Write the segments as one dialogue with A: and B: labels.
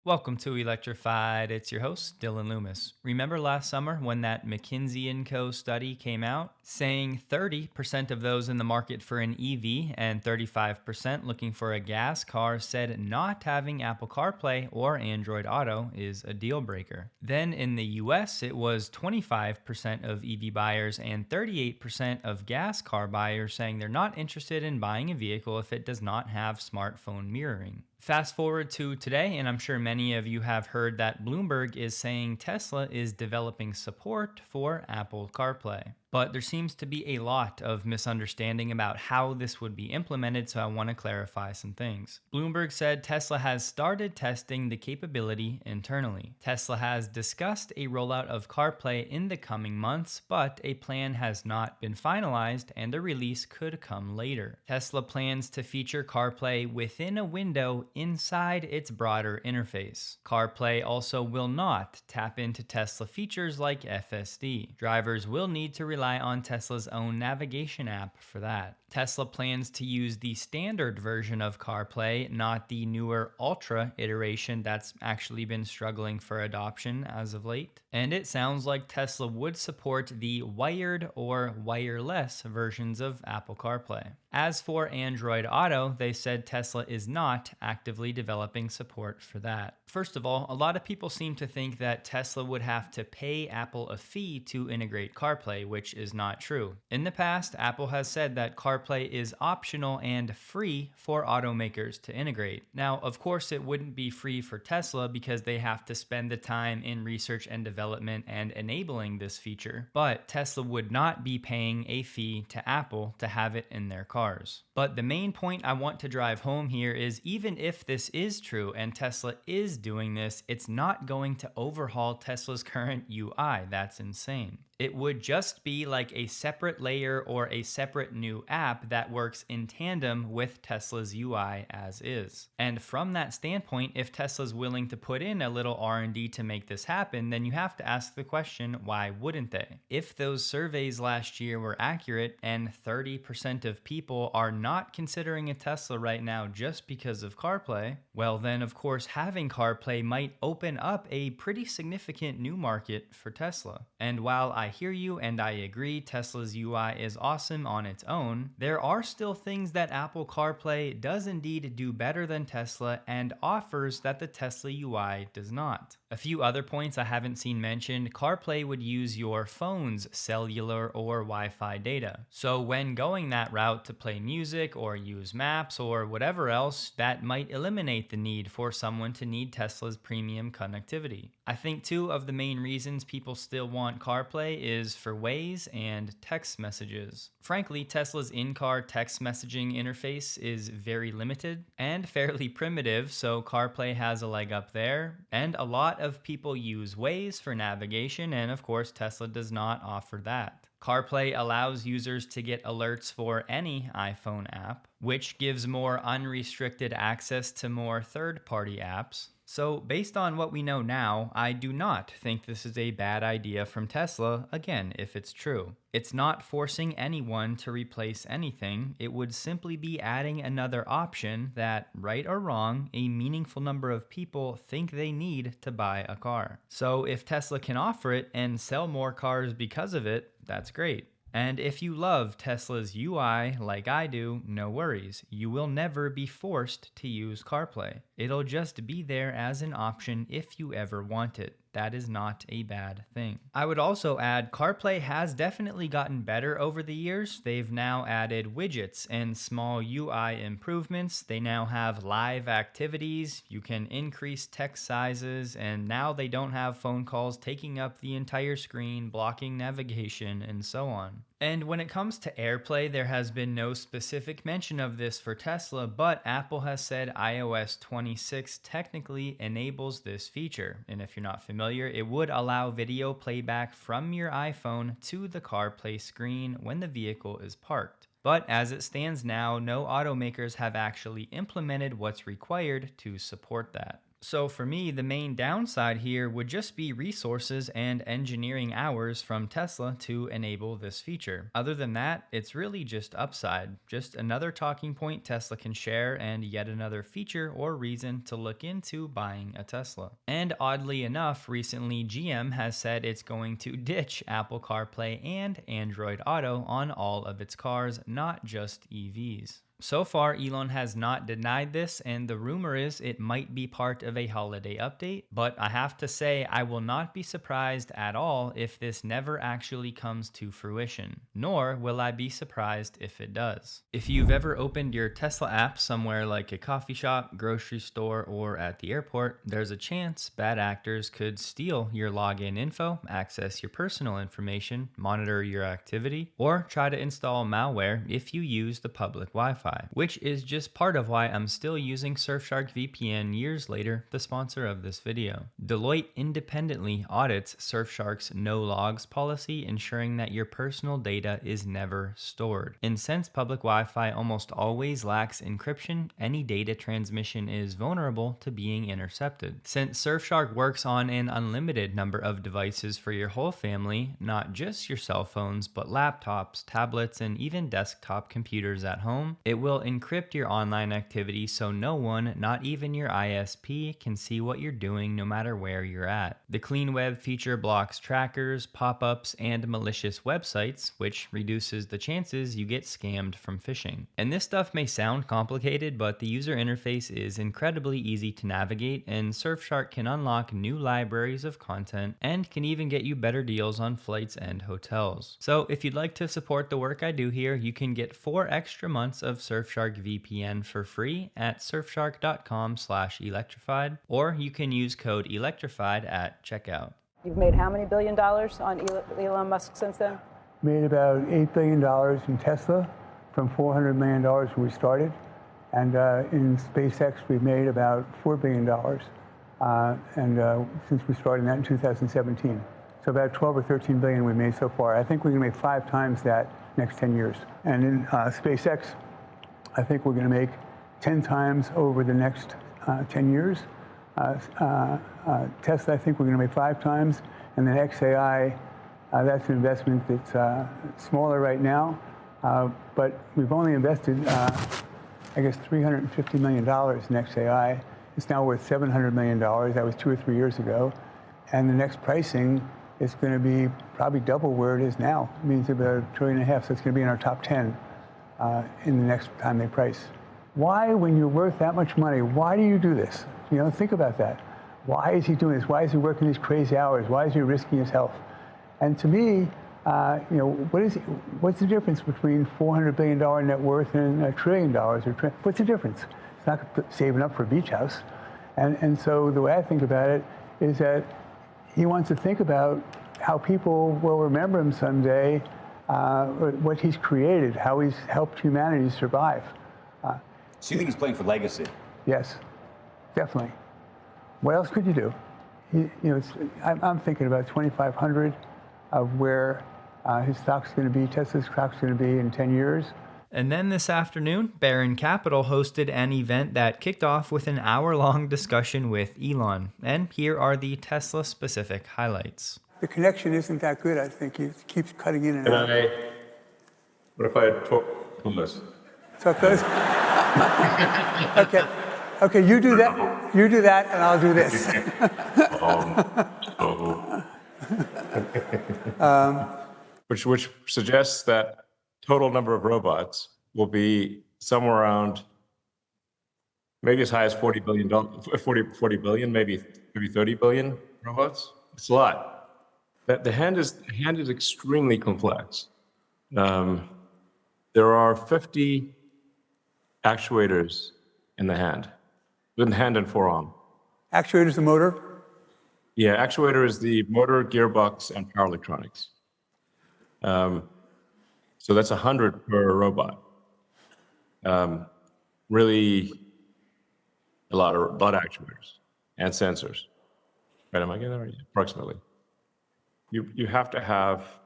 A: Welcome to Electrified. It's your host, Dylan Loomis. Remember last summer when that McKinsey & Co. study came out saying 30% of those in the market for an EV and 35% looking for a gas car said not having Apple CarPlay or Android Auto is a deal breaker. Then in the US, it was 25% of EV buyers and 38% of gas car buyers saying they're not interested in buying a vehicle if it does not have smartphone mirroring. Fast forward to today, and I'm sure many of you have heard that Bloomberg is saying Tesla is developing support for Apple CarPlay. But there seems to be a lot of misunderstanding about how this would be implemented, so I want to clarify some things. Bloomberg said Tesla has started testing the capability internally. Tesla has discussed a rollout of CarPlay in the coming months, but a plan has not been finalized and a release could come later. Tesla plans to feature CarPlay within a window inside its broader interface. CarPlay also will not tap into Tesla features like FSD. Drivers will need to rely on Tesla's own navigation app for that. Tesla plans to use the standard version of CarPlay, not the newer Ultra iteration that's actually been struggling for adoption as of late. And it sounds like Tesla would support the wired or wireless versions of Apple CarPlay. As for Android Auto, they said Tesla is not actively developing support for that. First of all, a lot of people seem to think that Tesla would have to pay Apple a fee to integrate CarPlay, which is not true. In the past, Apple has said that CarPlay is optional and free for automakers to integrate. Now, of course, it wouldn't be free for Tesla because they have to spend the time in research and development and enabling this feature, but Tesla would not be paying a fee to Apple to have it in their cars. But the main point I want to drive home here is even if this is true and Tesla is doing this, it's not going to overhaul Tesla's current UI. That's insane. It would just be like a separate layer or a separate new app that works in tandem with Tesla's UI as is. And from that standpoint, if Tesla's willing to put in a little R&D to make this happen, then you have to ask the question, why wouldn't they? If those surveys last year were accurate and 30% of people are not considering a Tesla right now just because of CarPlay, well then of course having CarPlay might open up a pretty significant new market for Tesla. And while I hear you and I agree Tesla's UI is awesome on its own, there are still things that Apple CarPlay does indeed do better than Tesla and offers that the Tesla UI does not. A few other points I haven't seen mentioned: CarPlay would use your phone's cellular or Wi-Fi data. So when going that route to play music or use maps or whatever else, that might eliminate the need for someone to need Tesla's premium connectivity. I think two of the main reasons people still want CarPlay is for Waze and text messages. Frankly, Tesla's in-car text messaging interface is very limited and fairly primitive, so CarPlay has a leg up there. And a lot of people use Waze for navigation, and of course Tesla does not offer that. CarPlay allows users to get alerts for any iPhone app, which gives more unrestricted access to more third-party apps. So based on what we know now, I do not think this is a bad idea from Tesla, again, if it's true. It's not forcing anyone to replace anything. It would simply be adding another option that, right or wrong, a meaningful number of people think they need to buy a car. So if Tesla can offer it and sell more cars because of it, that's great. And if you love Tesla's UI like I do, no worries. You will never be forced to use CarPlay. It'll just be there as an option if you ever want it. That is not a bad thing. I would also add CarPlay has definitely gotten better over the years. They've now added widgets and small UI improvements. They now have live activities. You can increase text sizes, and now they don't have phone calls taking up the entire screen, blocking navigation, and so on. And when it comes to AirPlay, there has been no specific mention of this for Tesla, but Apple has said iOS 26 technically enables this feature. And if you're not familiar, it would allow video playback from your iPhone to the CarPlay screen when the vehicle is parked. But as it stands now, no automakers have actually implemented what's required to support that. So for me, the main downside here would just be resources and engineering hours from Tesla to enable this feature. Other than that, it's really just upside, just another talking point Tesla can share and yet another feature or reason to look into buying a Tesla. And oddly enough, recently GM has said it's going to ditch Apple CarPlay and Android Auto on all of its cars, not just EVs. So far, Elon has not denied this, and the rumor is it might be part of a holiday update, but I have to say I will not be surprised at all if this never actually comes to fruition, nor will I be surprised if it does. If you've ever opened your Tesla app somewhere like a coffee shop, grocery store, or at the airport, there's a chance bad actors could steal your login info, access your personal information, monitor your activity, or try to install malware if you use the public Wi-Fi. Which is just part of why I'm still using Surfshark VPN years later, the sponsor of this video. Deloitte independently audits Surfshark's no logs policy, ensuring that your personal data is never stored. And since public Wi-Fi almost always lacks encryption, any data transmission is vulnerable to being intercepted. Since Surfshark works on an unlimited number of devices for your whole family, not just your cell phones, but laptops, tablets, and even desktop computers at home, it will encrypt your online activity so no one, not even your ISP, can see what you're doing no matter where you're at. The Clean Web feature blocks trackers, pop-ups, and malicious websites, which reduces the chances you get scammed from phishing. And this stuff may sound complicated, but the user interface is incredibly easy to navigate, and Surfshark can unlock new libraries of content and can even get you better deals on flights and hotels. So if you'd like to support the work I do here, you can get 4 extra months of Surfshark VPN for free at surfshark.com/electrified, or you can use code electrified at checkout.
B: You've made how many $1 billion on Elon Musk since then?
C: Made about $8 billion in Tesla from $400 million when we started. And in SpaceX, we've made about $4 billion since we started that in 2017. So about 12 or 13 billion we made so far. I think we're going to make 5 times that next 10 years. And in SpaceX, I think we're going to make 10 times over the next 10 years. Tesla, I think we're going to make 5 times. And then XAI, that's an investment that's smaller right now. But we've only invested, I guess, $350 million in XAI. It's now worth $700 million. That was 2 or 3 years ago. And the next pricing is going to be probably double where it is now. It means about $1.5 trillion, so it's going to be in our top 10 in the next time they price. Why, when you're worth that much money, why do you do this? You know, think about that. Why is he doing this? Why is he working these crazy hours? Why is he risking his health? And to me, you know, what's the difference between $400 billion net worth and $1 trillion? What's the difference? It's not saving up for a beach house. And so the way I think about it is that he wants to think about how people will remember him someday, what he's created, how he's helped humanity survive.
D: So you think he's playing for legacy?
C: Yes, definitely. What else could you do? You know, I'm thinking about 2,500 of where his stock's going to be, Tesla's stock's going to be in 10 years.
A: And then this afternoon, Baron Capital hosted an event that kicked off with an hour-long discussion with Elon. And here are the Tesla-specific highlights.
C: The connection isn't that good, I think. It keeps cutting in and out.
E: What if I talk on this?
C: So close. Okay, you do that, and I'll do this.
E: Which suggests that total number of robots will be somewhere around maybe as high as 40 billion, maybe 30 billion robots. It's a lot. The hand is extremely complex. There are 50 actuators in the hand and forearm.
C: Actuator is the motor?
E: Yeah, actuator is the motor, gearbox, and power electronics. So that's 100 per robot. Really a lot of actuators and sensors. Right, am I getting that right? Approximately. You have to have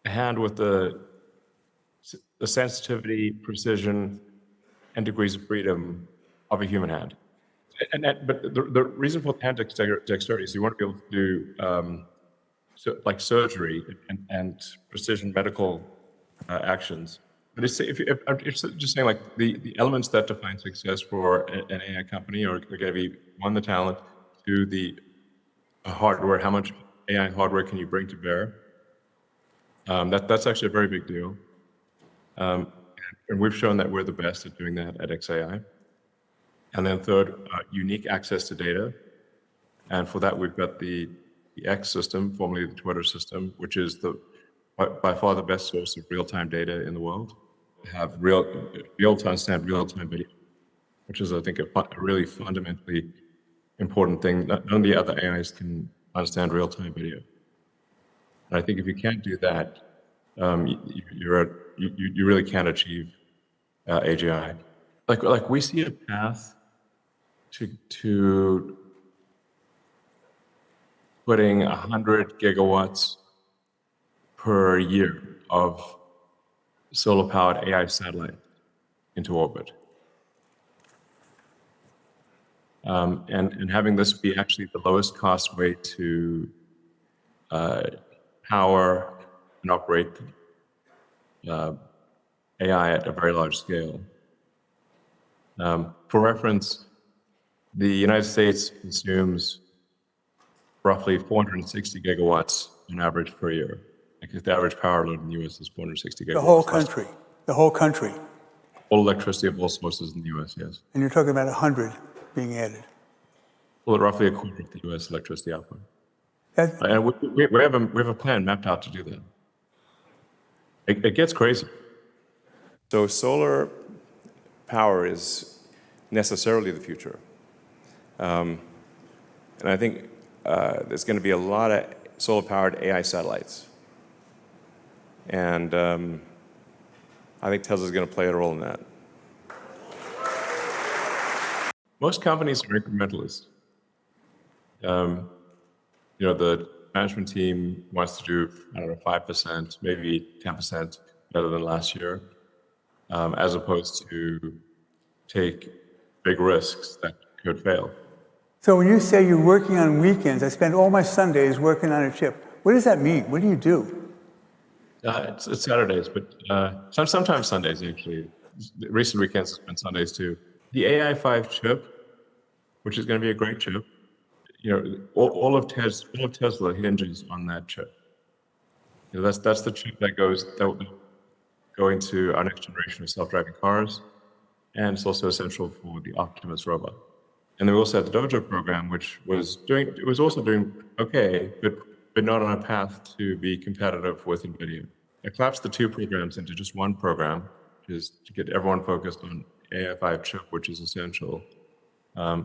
E: a hand with the sensitivity, precision, and degrees of freedom of a human hand. But the reason for hand dexterity is you want to be able to do like surgery and precision medical actions. But it's just saying, like, the elements that define success for an AI company are going to be, one, the talent; two, the hardware. How much AI hardware can you bring to bear? That's actually a very big deal. And we've shown that we're the best at doing that at XAI. And then third, unique access to data. And for that, we've got the X system, formerly the Twitter system, which is by far the best source of real-time data in the world. Have be able to understand real-time video, which is, I think, a really fundamentally important thing. None of the other AIs can understand real-time video. And I think if you can't do that, you really can't achieve AGI. Like we see a path to putting 100 gigawatts per year of solar-powered AI satellite into orbit. And having this be actually the lowest cost way to power and operate AI at a very large scale. For reference, the United States consumes roughly 460 gigawatts on average per year. Like, the average power load in the U.S. is 460 gigawatts.
C: The whole country. The whole country.
E: All electricity of all sources in the U.S., yes.
C: And you're talking about 100 being added.
E: Well, roughly a quarter of the U.S. electricity output.
C: That,
E: And we have a plan mapped out to do that. It gets crazy.
F: So solar power is necessarily the future. And I think there's going to be a lot of solar-powered AI satellites. And I think Tesla's going to play a role in that.
E: Most companies are incrementalists. The management team wants to do, 5%, maybe 10% better than last year, as opposed to take big risks that could fail.
C: so when you say you're working on weekends, I spend all my Sundays working on a chip. What does that mean? What do you do?
E: It's Saturdays, but sometimes Sundays, actually. Recent weekends has been Sundays too. The AI5 chip, which is going to be a great chip, all of Tesla hinges on that chip. That's the chip that will go into our next generation of self-driving cars, and it's also essential for the Optimus robot. And then we also had the Dojo program, which was also doing okay, but not on a path to be competitive with NVIDIA. I collapsed the two programs into just one program, which is to get everyone focused on AI5 chip, which is essential.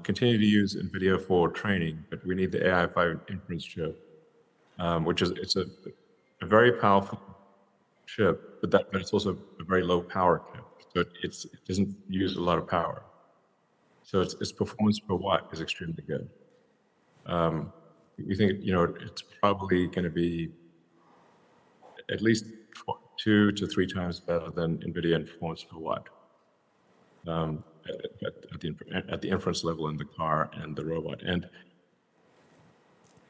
E: Continue to use NVIDIA for training, but we need the AI5 inference chip, which is a very powerful chip, but it's also a very low power chip. So it doesn't use a lot of power. So its performance per watt is extremely good. We think it's probably going to be at least 2 to 3 times better than NVIDIA in performance per watt. At the inference level in the car and the robot, and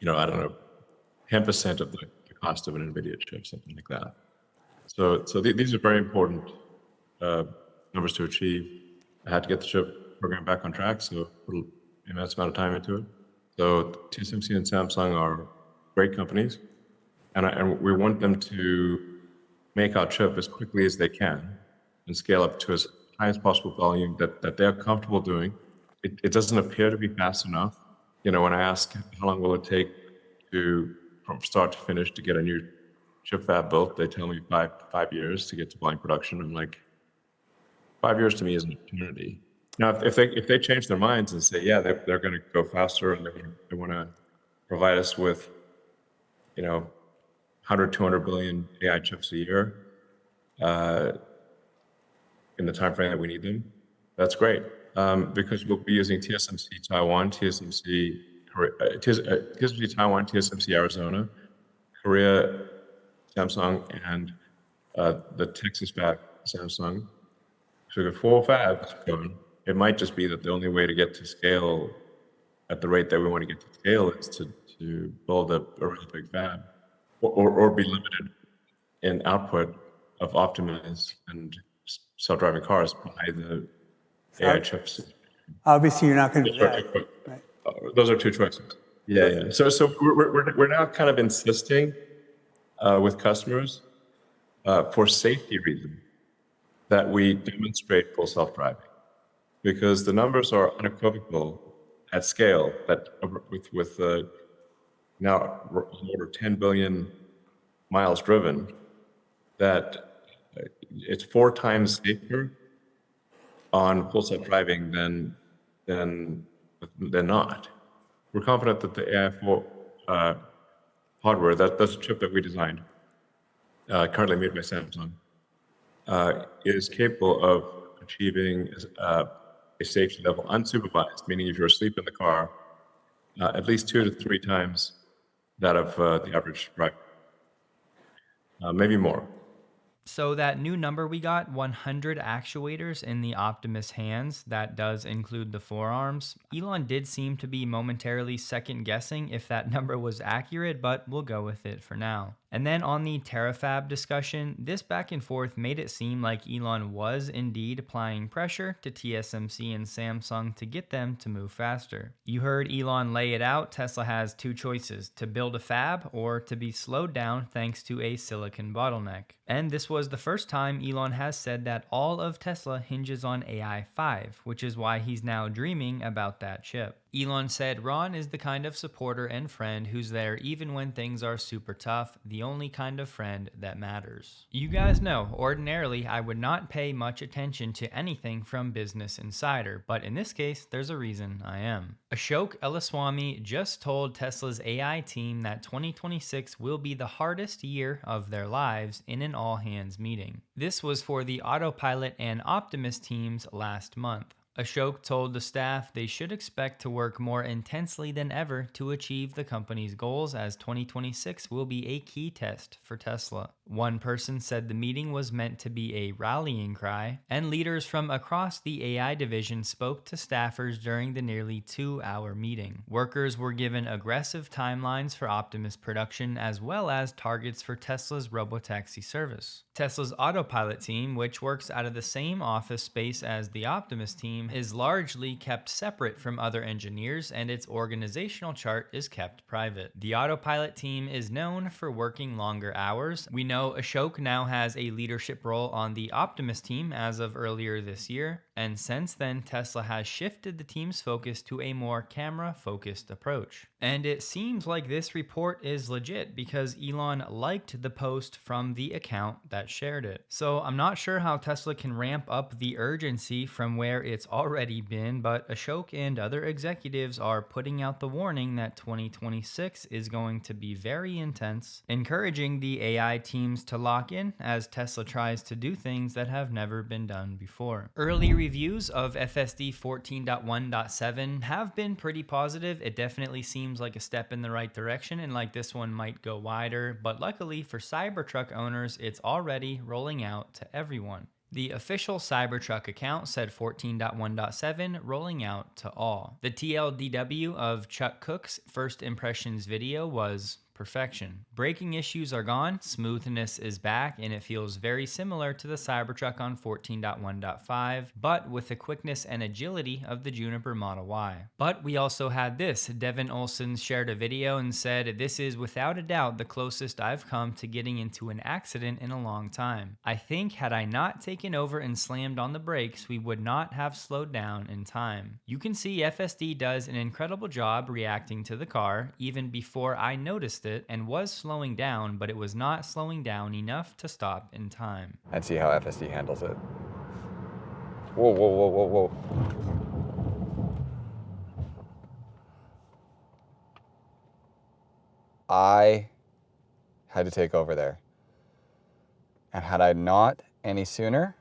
E: 10% of the cost of an NVIDIA chip, something like that. So these are very important numbers to achieve. I had to get the chip program back on track, so put an immense amount of time into it. So TSMC and Samsung are great companies, and we want them to make our chip as quickly as they can and scale up to as high as possible volume that they're comfortable doing. It doesn't appear to be fast enough. When I ask how long will it take from start to finish to get a new chip fab built, they tell me 5 years to get to volume production. I'm like, 5 years to me is an eternity. Now, if they change their minds and say, yeah, they're going to go faster and they want to provide us with, 100, 200 billion AI chips a year, in the time frame that we need them, that's great. Because we'll be using TSMC Taiwan, TSMC Taiwan, TSMC Arizona, Korea, Samsung, and the Texas fab Samsung. So we have 4 fabs going, it might just be that the only way to get to scale at the rate that we want to get to scale is to build a really big fab, or be limited in output of optimized and self-driving cars by the AI chips.
C: Obviously, you're not going to do that. Right.
E: Those are two choices. Yeah. So we're now kind of insisting with customers for safety reasons that we demonstrate full self-driving, because the numbers are unequivocal at scale that with now over 10 billion miles driven, that it's 4 times safer on full self-driving than not. We're confident that the AI hardware, that's a chip that we designed, currently made by Samsung, is capable of achieving a safety level unsupervised, meaning if you're asleep in the car, at least 2 to 3 times that of the average driver, maybe more.
A: So that new number we got, 100 actuators in the Optimus hands, that does include the forearms. Elon did seem to be momentarily second guessing if that number was accurate, but we'll go with it for now. And then on the terafab discussion, this back and forth made it seem like Elon was indeed applying pressure to TSMC and Samsung to get them to move faster. You heard Elon lay it out. Tesla has 2 choices: to build a fab or to be slowed down thanks to a silicon bottleneck. And this was the first time Elon has said that all of Tesla hinges on AI 5, which is why he's now dreaming about that chip. Elon said Ron is the kind of supporter and friend who's there even when things are super tough, the only kind of friend that matters. You guys know, ordinarily I would not pay much attention to anything from Business Insider, but in this case, there's a reason I am. Ashok Elaswamy just told Tesla's AI team that 2026 will be the hardest year of their lives in an all-hands meeting. This was for the Autopilot and Optimus teams last month. Ashok told the staff they should expect to work more intensely than ever to achieve the company's goals, as 2026 will be a key test for Tesla. One person said the meeting was meant to be a rallying cry, and leaders from across the AI division spoke to staffers during the nearly 2-hour meeting. Workers were given aggressive timelines for Optimus production as well as targets for Tesla's robotaxi service. Tesla's Autopilot team, which works out of the same office space as the Optimus team, is largely kept separate from other engineers, and its organizational chart is kept private. The Autopilot team is known for working longer hours. We know Ashok now has a leadership role on the Optimus team as of earlier this year, and since then Tesla has shifted the team's focus to a more camera-focused approach. And it seems like this report is legit because Elon liked the post from the account that shared it. So I'm not sure how Tesla can ramp up the urgency from where it's already been, but Ashok and other executives are putting out the warning that 2026 is going to be very intense, encouraging the AI teams to lock in as Tesla tries to do things that have never been done before. Early reviews of FSD 14.1.7 have been pretty positive. It definitely seems like a step in the right direction, and like this one might go wider, but luckily for Cybertruck owners, it's already rolling out to everyone. The official Cybertruck account said 14.1.7 rolling out to all. The TLDW of Chuck Cook's first impressions video was perfection. Braking issues are gone, smoothness is back, and it feels very similar to the Cybertruck on 14.1.5, but with the quickness and agility of the Juniper Model Y. But we also had this. Devin Olsen shared a video and said, "This is without a doubt the closest I've come to getting into an accident in a long time. I think had I not taken over and slammed on the brakes, we would not have slowed down in time." You can see FSD does an incredible job reacting to the car, even before I noticed it, and was slowing down, but it was not slowing down enough to stop in time.
G: And see how FSD handles it. Whoa, whoa, whoa, whoa, whoa. I had to take over there. And had I not any sooner,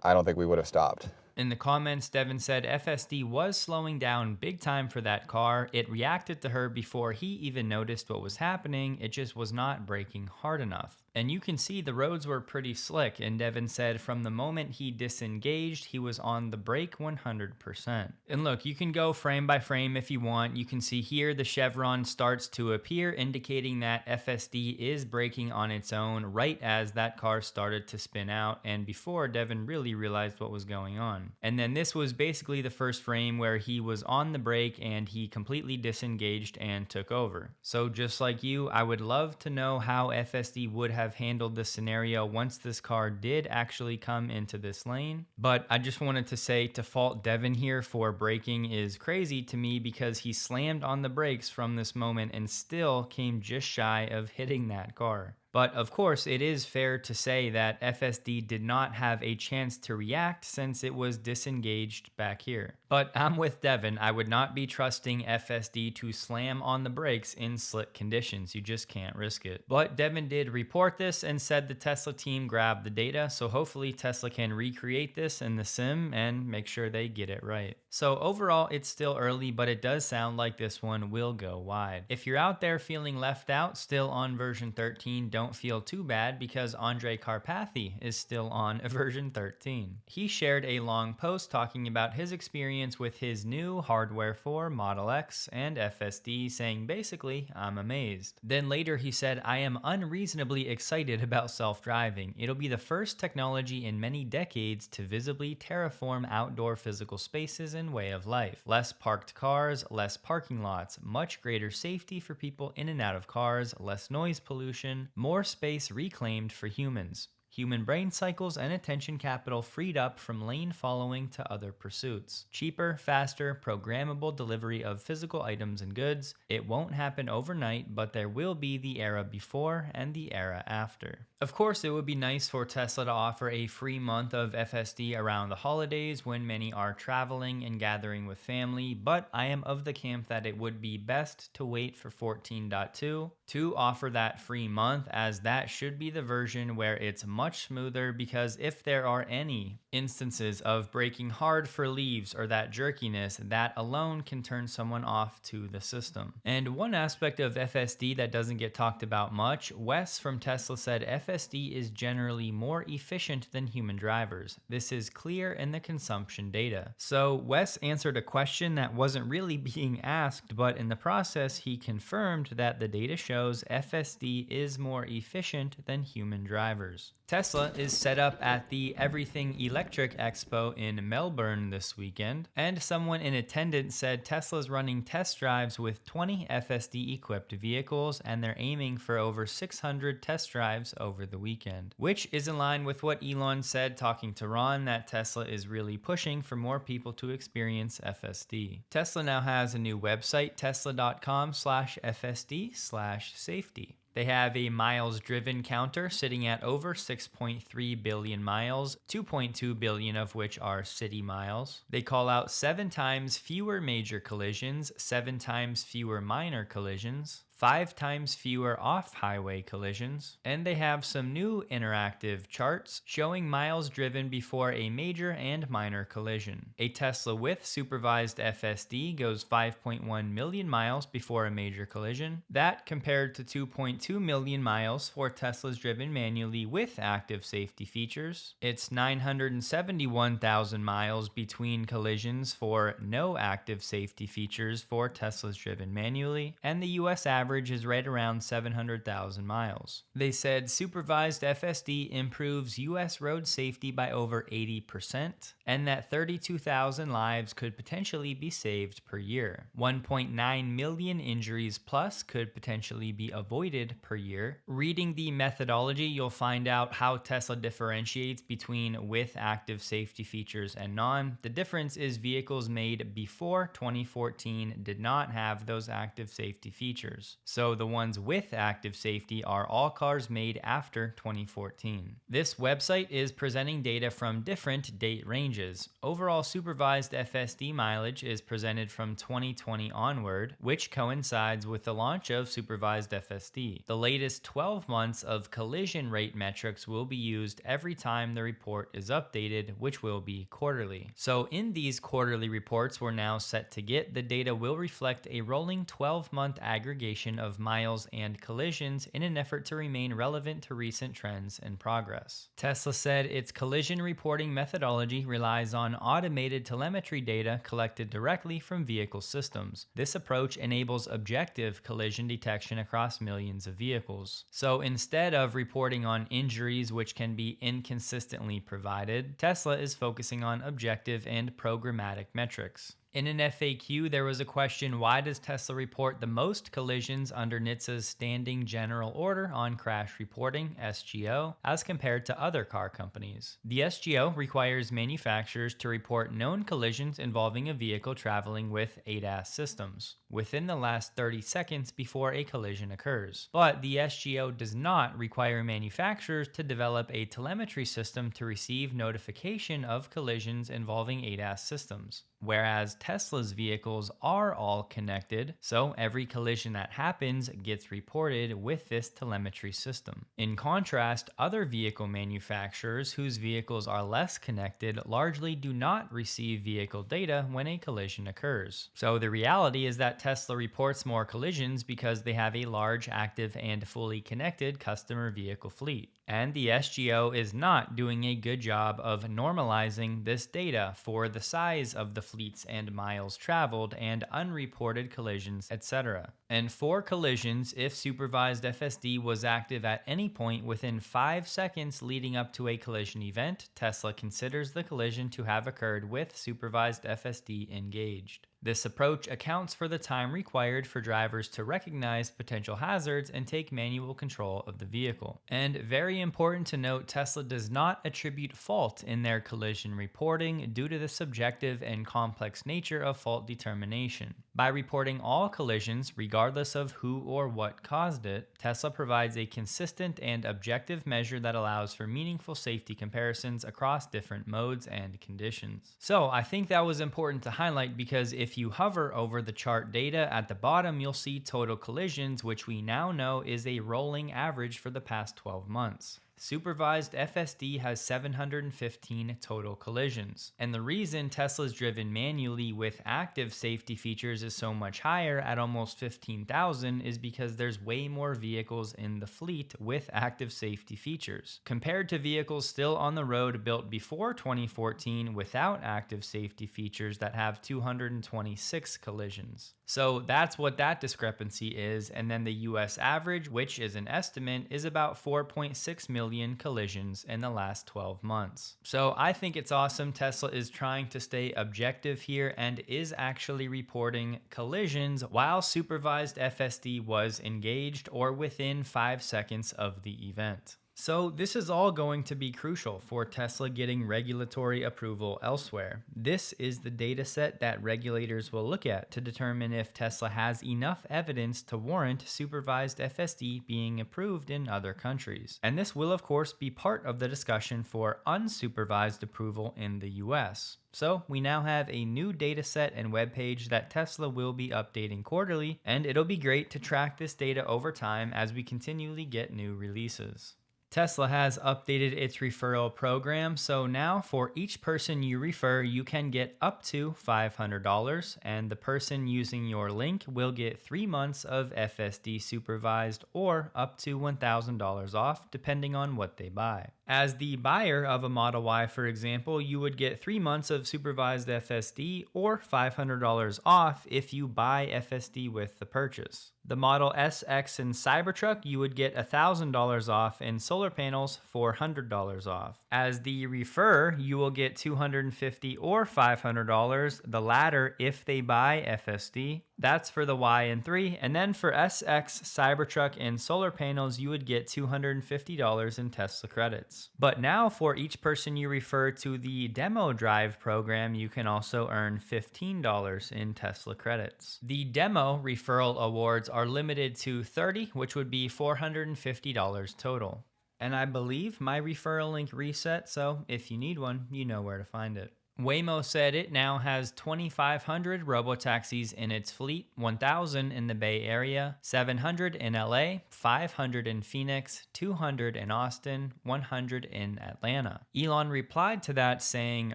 G: I don't think we would have stopped.
A: In the comments, Devin said FSD was slowing down big time for that car. It reacted to her before he even noticed what was happening. It just was not braking hard enough. And you can see the roads were pretty slick, and Devin said from the moment he disengaged, he was on the brake 100%. And look, you can go frame by frame if you want. You can see here the chevron starts to appear, indicating that FSD is braking on its own right as that car started to spin out and before Devin really realized what was going on. And then this was basically the first frame where he was on the brake and he completely disengaged and took over. So just like you, I would love to know how FSD would have handled this scenario once this car did actually come into this lane. But I just wanted to say to fault Devin here for braking is crazy to me because he slammed on the brakes from this moment and still came just shy of hitting that car. But of course, it is fair to say that FSD did not have a chance to react since it was disengaged back here. But I'm with Devin. I would not be trusting FSD to slam on the brakes in slick conditions. You just can't risk it. But Devin did report this and said the Tesla team grabbed the data, so hopefully Tesla can recreate this in the sim and make sure they get it right. So overall, it's still early, but it does sound like this one will go wide. If you're out there feeling left out, still on version 13, don't feel too bad because Andre Carpathy is still on version 13. He shared a long post talking about his experience with his new hardware for Model X and FSD, saying basically, I'm amazed. Then later he said, I am unreasonably excited about self-driving. It'll be the first technology in many decades to visibly terraform outdoor physical spaces and way of life. Less parked cars, less parking lots, much greater safety for people in and out of cars, less noise pollution, more space reclaimed for humans. Human brain cycles and attention capital freed up from lane following to other pursuits. Cheaper, faster, programmable delivery of physical items and goods. It won't happen overnight, but there will be the era before and the era after. Of course, it would be nice for Tesla to offer a free month of FSD around the holidays when many are traveling and gathering with family, but I am of the camp that it would be best to wait for 14.2 to offer that free month, as that should be the version where it's much smoother, because if there are any instances of braking hard for leaves or that jerkiness, that alone can turn someone off to the system. And one aspect of FSD that doesn't get talked about much, Wes from Tesla said FSD is generally more efficient than human drivers. This is clear in the consumption data. So Wes answered a question that wasn't really being asked, but in the process he confirmed that the data shows FSD is more efficient than human drivers. Tesla is set up at the Everything Electric Expo in Melbourne this weekend, and someone in attendance said Tesla's running test drives with 20 FSD equipped vehicles, and they're aiming for over 600 test drives over the weekend, which is in line with what Elon said talking to Ron, that Tesla is really pushing for more people to experience FSD. Tesla now has a new website, tesla.com/FSD/safety. They have a miles driven counter sitting at over 6.3 billion miles, 2.2 billion of which are city miles. They call out 7 times fewer major collisions, 7 times fewer minor collisions, 5 times fewer off-highway collisions, and they have some new interactive charts showing miles driven before a major and minor collision. A Tesla with supervised FSD goes 5.1 million miles before a major collision. That compared to 2.2 million miles for Teslas driven manually with active safety features. It's 971,000 miles between collisions for no active safety features for Teslas driven manually, and the US average is right around 700,000 miles. They said supervised FSD improves US road safety by over 80%, and that 32,000 lives could potentially be saved per year. 1.9 million injuries plus could potentially be avoided per year. Reading the methodology, you'll find out how Tesla differentiates between with active safety features and non. The difference is vehicles made before 2014 did not have those active safety features. So the ones with active safety are all cars made after 2014. This website is presenting data from different date ranges. Overall supervised FSD mileage is presented from 2020 onward, which coincides with the launch of supervised FSD. The latest 12 months of collision rate metrics will be used every time the report is updated, which will be quarterly. So in these quarterly reports we're now set to get, the data will reflect a rolling 12-month aggregation of miles and collisions in an effort to remain relevant to recent trends and progress. Tesla said its collision reporting methodology relies on automated telemetry data collected directly from vehicle systems. This approach enables objective collision detection across millions of vehicles. So instead of reporting on injuries which can be inconsistently provided, Tesla is focusing on objective and programmatic metrics. In an FAQ, there was a question, why does Tesla report the most collisions under NHTSA's Standing General Order on Crash Reporting, SGO, as compared to other car companies? The SGO requires manufacturers to report known collisions involving a vehicle traveling with ADAS systems within the last 30 seconds before a collision occurs. But the SGO does not require manufacturers to develop a telemetry system to receive notification of collisions involving ADAS systems. Whereas Tesla's vehicles are all connected, so every collision that happens gets reported with this telemetry system. In contrast, other vehicle manufacturers whose vehicles are less connected largely do not receive vehicle data when a collision occurs. So the reality is that Tesla reports more collisions because they have a large, active, and fully connected customer vehicle fleet. And the SGO is not doing a good job of normalizing this data for the size of the fleets and miles traveled and unreported collisions, etc. And for collisions, if supervised FSD was active at any point within 5 seconds leading up to a collision event, Tesla considers the collision to have occurred with supervised FSD engaged. This approach accounts for the time required for drivers to recognize potential hazards and take manual control of the vehicle. And very important to note, Tesla does not attribute fault in their collision reporting due to the subjective and complex nature of fault determination. By reporting all collisions, regardless of who or what caused it, Tesla provides a consistent and objective measure that allows for meaningful safety comparisons across different modes and conditions. So I think that was important to highlight because if you hover over the chart data at the bottom, you'll see total collisions, which we now know is a rolling average for the past 12 months. Supervised FSD has 715 total collisions. And the reason Tesla's driven manually with active safety features is so much higher at almost 15,000 is because there's way more vehicles in the fleet with active safety features, compared to vehicles still on the road built before 2014 without active safety features that have 226 collisions. So that's what that discrepancy is, and then the US average, which is an estimate, is about 4.6 million collisions in the last 12 months. So I think it's awesome Tesla is trying to stay objective here and is actually reporting collisions while supervised FSD was engaged or within 5 seconds of the event. So this is all going to be crucial for Tesla getting regulatory approval elsewhere. This is the data set that regulators will look at to determine if Tesla has enough evidence to warrant supervised FSD being approved in other countries. And this will of course be part of the discussion for unsupervised approval in the US. So we now have a new data set and webpage that Tesla will be updating quarterly, and it'll be great to track this data over time as we continually get new releases. Tesla has updated its referral program, so now for each person you refer, you can get up to $500, and the person using your link will get 3 months of FSD supervised or up to $1,000 off, depending on what they buy. As the buyer of a Model Y, for example, you would get 3 months of supervised FSD or $500 off if you buy FSD with the purchase. The Model S, X, and Cybertruck, you would get $1,000 off, and solar panels $400 off. As the referrer, you will get $250 or $500, the latter if they buy FSD, That's for the Y and 3. And then for SX, Cybertruck, and solar panels, you would get $250 in Tesla credits. But now for each person you refer to the demo drive program, you can also earn $15 in Tesla credits. The demo referral awards are limited to 30, which would be $450 total. And I believe my referral link reset, so if you need one, you know where to find it. Waymo said it now has 2,500 robotaxis in its fleet, 1,000 in the Bay Area, 700 in LA, 500 in Phoenix, 200 in Austin, 100 in Atlanta. Elon replied to that saying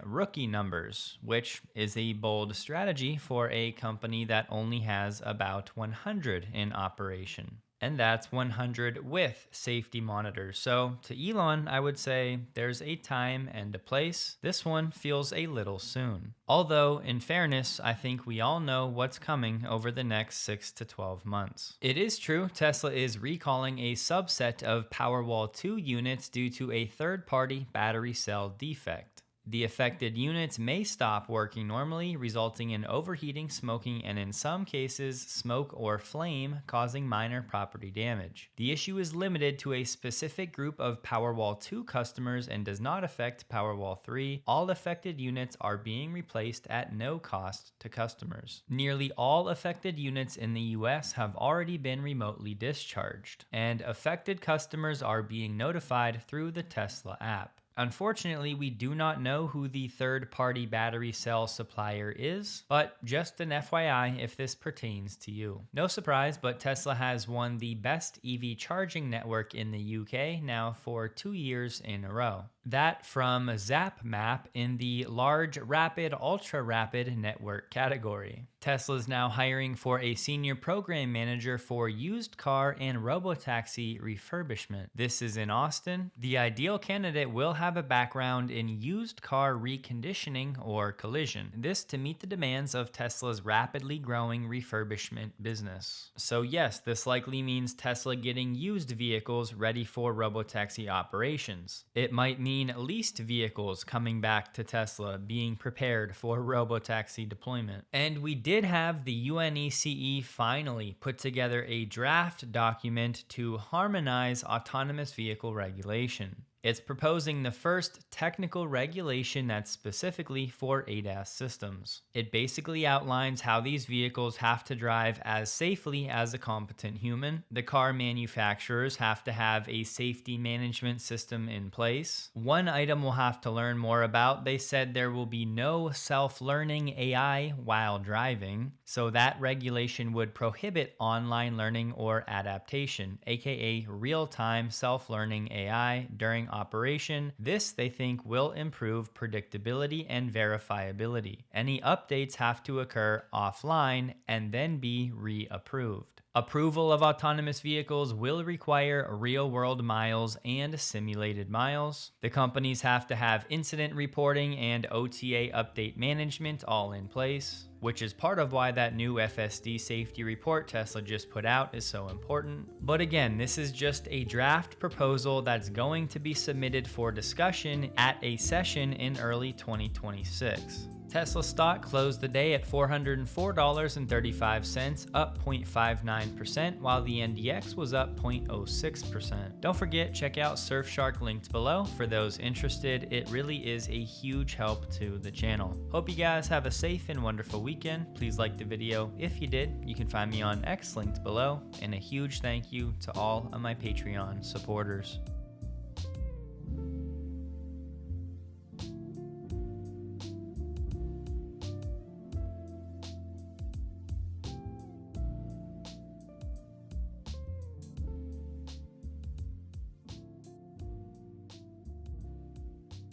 A: rookie numbers, which is a bold strategy for a company that only has about 100 in operation. And that's 100 with safety monitors. So to Elon, I would say there's a time and a place. This one feels a little soon. Although, in fairness, I think we all know what's coming over the next 6 to 12 months. It is true, Tesla is recalling a subset of Powerwall 2 units due to a third-party battery cell defect. The affected units may stop working normally, resulting in overheating, smoking, and in some cases, smoke or flame, causing minor property damage. The issue is limited to a specific group of Powerwall 2 customers and does not affect Powerwall 3. All affected units are being replaced at no cost to customers. Nearly all affected units in the US have already been remotely discharged, and affected customers are being notified through the Tesla app. Unfortunately, we do not know who the third-party battery cell supplier is, but just an FYI if this pertains to you. No surprise, but Tesla has won the best EV charging network in the UK now for 2 years in a row. That from ZapMap in the large, rapid, ultra-rapid network category. Tesla's now hiring for a senior program manager for used car and robotaxi refurbishment. This is in Austin. The ideal candidate will have a background in used car reconditioning or collision. This to meet the demands of Tesla's rapidly growing refurbishment business. So yes, this likely means Tesla getting used vehicles ready for robotaxi operations. It might mean leased vehicles coming back to Tesla being prepared for robotaxi deployment. And we did have the UNECE finally put together a draft document to harmonize autonomous vehicle regulation. It's proposing the first technical regulation that's specifically for ADAS systems. It basically outlines how these vehicles have to drive as safely as a competent human. The car manufacturers have to have a safety management system in place. One item we'll have to learn more about, they said there will be no self-learning AI while driving. So that regulation would prohibit online learning or adaptation, aka real-time self-learning AI during operation. This, they think, will improve predictability and verifiability. Any updates have to occur offline and then be reapproved. Approval of autonomous vehicles will require real-world miles and simulated miles. The companies have to have incident reporting and OTA update management all in place, which is part of why that new FSD safety report Tesla just put out is so important. But again, this is just a draft proposal that's going to be submitted for discussion at a session in early 2026. Tesla stock closed the day at $404.35, up 0.59%, while the NDX was up 0.06%. Don't forget, check out Surfshark linked below for those interested. It really is a huge help to the channel. Hope you guys have a safe and wonderful weekend. Please like the video if you did. You can find me on X linked below, and a huge thank you to all of my Patreon supporters.